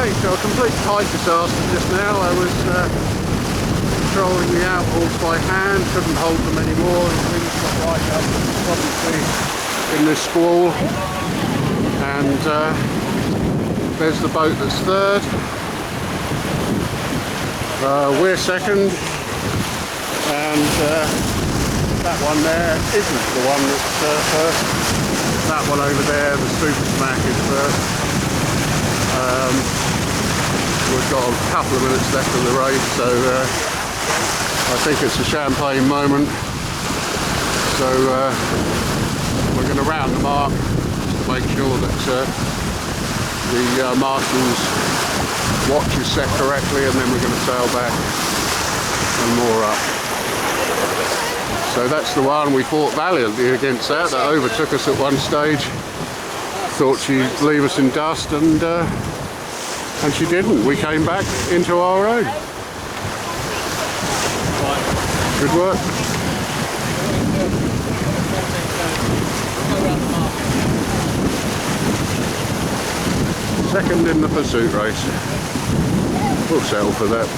Okay, so a complete pipe disaster just now. I was controlling the outboards by hand, couldn't hold them anymore. The wings got right up, obviously, in this squall. And there's the boat that's third. We're second. And that one there isn't the one that's first. That one over there, the supersmack, is first. We've got a couple of minutes left of the race, so I think it's a champagne moment. So we're going to round the mark to make sure that the marshal's watch is set correctly, and then we're going to sail back and moor up. So that's the one. We fought valiantly against that. That overtook us at one stage. Thought she'd leave us in dust, and she didn't. We came back into our own. Good work. Second in the pursuit race. We'll settle for that.